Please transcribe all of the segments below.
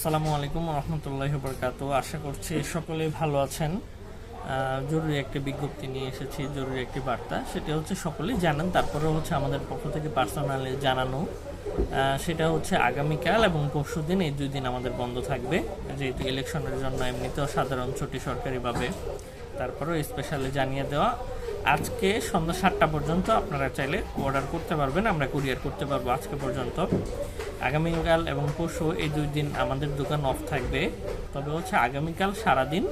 আসসালামু আলাইকুম রহমতুল্লাহি বরকাতু। আশা করছি সকলেই ভালো আছেন। জরুরি একটি বিজ্ঞপ্তি নিয়ে এসেছি, জরুরি একটি বার্তা। সেটা হচ্ছে সকলেই জানেন, তারপরেও হচ্ছে আমাদের পক্ষ থেকে পার্সোনালি জানানো। সেটা হচ্ছে আগামীকাল এবং পরশুদিন, এই 2 দিন আমাদের বন্ধ থাকবে, যেহেতু ইলেকশনের জন্য এমনিতেও সাধারণ ছুটি সরকারিভাবে। তারপরেও স্পেশালি জানিয়ে দেওয়া, আজকে সন্ধ্যা 7টা পর্যন্ত আপনারা চাইলে অর্ডার করতে পারবেন, আমরা কুরিয়ার করতে পারবো আজকে পর্যন্ত। আগামীকাল এবং পরশু এই 2 দিন আমাদের দোকান অফ থাকবে, তবে হচ্ছে আগামীকাল সারাদিন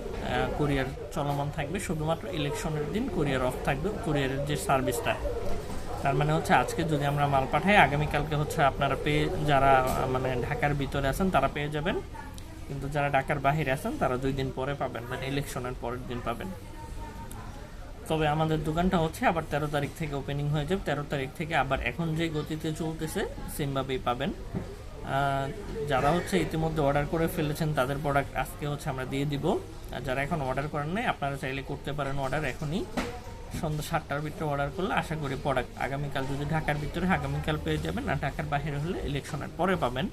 কুরিয়ার চলমান থাকবে। শুধুমাত্র ইলেকশনের দিন কুরিয়ার অফ থাকবে, কুরিয়ারের যে সার্ভিসটা। তার মানে হচ্ছে আজকে যদি আমরা মাল পাঠাই, আগামীকালকে হচ্ছে আপনারা যারা মানে ঢাকার ভিতরে আছেন তারা পেয়ে যাবেন, কিন্তু যারা ঢাকার বাহিরে আছেন তারা 2 দিন পরে পাবেন, মানে ইলেকশনের পরের দিন পাবেন। তবে আমাদের দোকানটা হচ্ছে আবার 13 তারিখ থেকে ওপেনিং হয়ে যাবে। 13 তারিখ থেকে আবার এখন যে গতিতে চলতেছে সেমভাবেই পাবেন। যারা হচ্ছে ইতিমধ্যে অর্ডার করে ফেলেছেন তাদের প্রোডাক্ট আজকে হচ্ছে আমরা দিয়ে দিব। আর যারা এখন অর্ডার করেন নাই, আপনারা চাইলে করতে পারেন অর্ডার এখনই। সন্ধ্যা 7টার ভিতরে অর্ডার করলে আশা করি প্রোডাক্ট আগামীকাল, যদি ঢাকার ভিতরে আগামীকাল পেয়ে যাবেন, আর ঢাকার বাইরে হলে ইলেকশনের পরে পাবেন।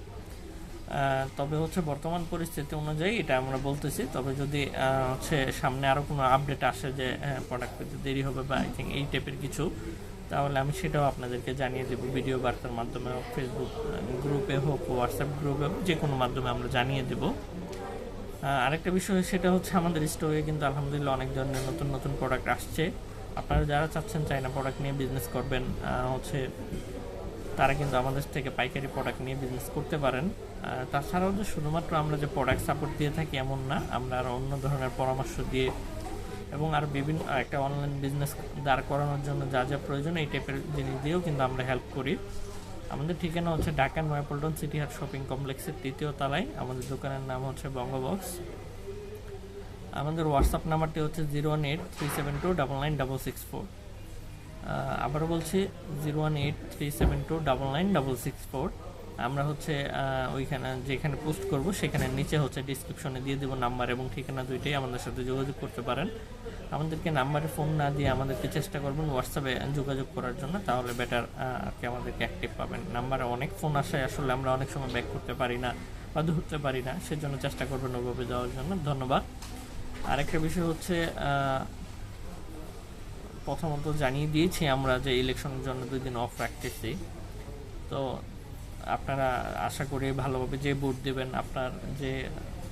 তবে হচ্ছে বর্তমান পরিস্থিতি অনুযায়ী এটা আমরা বলতেছি। তবে যদি হচ্ছে সামনে আরও কোনো আপডেট আসে যে প্রোডাক্ট পেতে দেরি হবে বা আই থিঙ্ক এই টাইপের কিছু, তাহলে আমি সেটাও আপনাদেরকে জানিয়ে দেবো ভিডিও বার্তার মাধ্যমে হোক, ফেসবুক গ্রুপে হোক, হোয়াটসঅ্যাপ গ্রুপে হোক, যে কোনো মাধ্যমে আমরা জানিয়ে দেব। আরেকটা বিষয় সেটা হচ্ছে আমাদের স্টোরে কিন্তু আলহামদুলিল্লাহ অনেক ধরনের নতুন নতুন প্রোডাক্ট আসছে। আপনারা যারা চাচ্ছেন চাইনা প্রোডাক্ট নিয়ে বিজনেস করবেন, হচ্ছে তারা কিন্তু আমাদের থেকে পাইকারি প্রোডাক্ট নিয়ে বিজনেস করতে পারেন। তাছাড়াও যে শুধুমাত্র আমরা যে প্রোডাক্ট সাপোর্ট দিয়ে থাকি এমন না, আমরা আরও অন্য ধরনের পরামর্শ দিয়ে এবং আর বিভিন্ন একটা অনলাইন বিজনেস দাঁড় করানোর জন্য যা যা প্রয়োজন এই টাইপের জিনিস দিয়েও কিন্তু আমরা হেল্প করি। আমাদের ঠিকানা হচ্ছে ঢাকা নয়াপল্টন সিটি হাট শপিং কমপ্লেক্সের 3য় তলায়। আমাদের দোকানের নাম হচ্ছে বঙ্গবক্স। আমাদের হোয়াটসঅ্যাপ নাম্বারটি হচ্ছে 01837299664। আবারও বলছি 01837299664। আমরা হচ্ছে ওইখানে যেখানে পোস্ট করব সেখানে নিচে হচ্ছে ডিসক্রিপশনে দিয়ে দেবো নাম্বার এবং ঠিকানা, দুইটাই আমাদের সাথে যোগাযোগ করতে পারেন। আমাদেরকে নাম্বারে ফোন না দিয়ে আমাদেরকে চেষ্টা করবেন হোয়াটসঅ্যাপে যোগাযোগ করার জন্য, তাহলে বেটার আর কি আমাদেরকে অ্যাক্টিভ পাবেন। নাম্বারে অনেক ফোন আসে, আসলে আমরা অনেক সময় ব্যাক করতে পারি না বা ধরতে পারি না, সেজন্য চেষ্টা করবেন ওভাবে যাওয়ার জন্য। ধন্যবাদ। আরেকটা বিষয় হচ্ছে প্রথমত জানিয়ে দিয়েছি আমরা যে ইলেকশনের জন্য 2 দিন অফ রাখতেছি। তো আপনারা আশা করি ভালোভাবে যে ভোট দেবেন, আপনার যে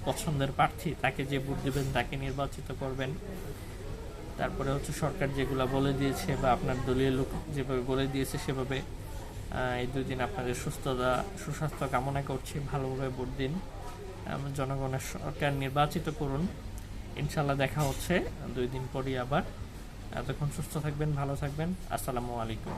পছন্দের প্রার্থী তাকে যে ভোট দেবেন তাকে নির্বাচিত করবেন। তারপরে হচ্ছে সরকার যেগুলো বলে দিয়েছে বা আপনার দলীয় লোক যেভাবে বলে দিয়েছে সেভাবে এই 2 দিন আপনাদের সুস্বাস্থ্য কামনা করছি। ভালোভাবে ভোট দিন, জনগণের সরকার নির্বাচিত করুন। ইনশাল্লাহ দেখা হচ্ছে 2 দিন পরই আবার। এতক্ষণ সুস্থ থাকবেন, ভালো থাকবেন। আসসালামু আলাইকুম।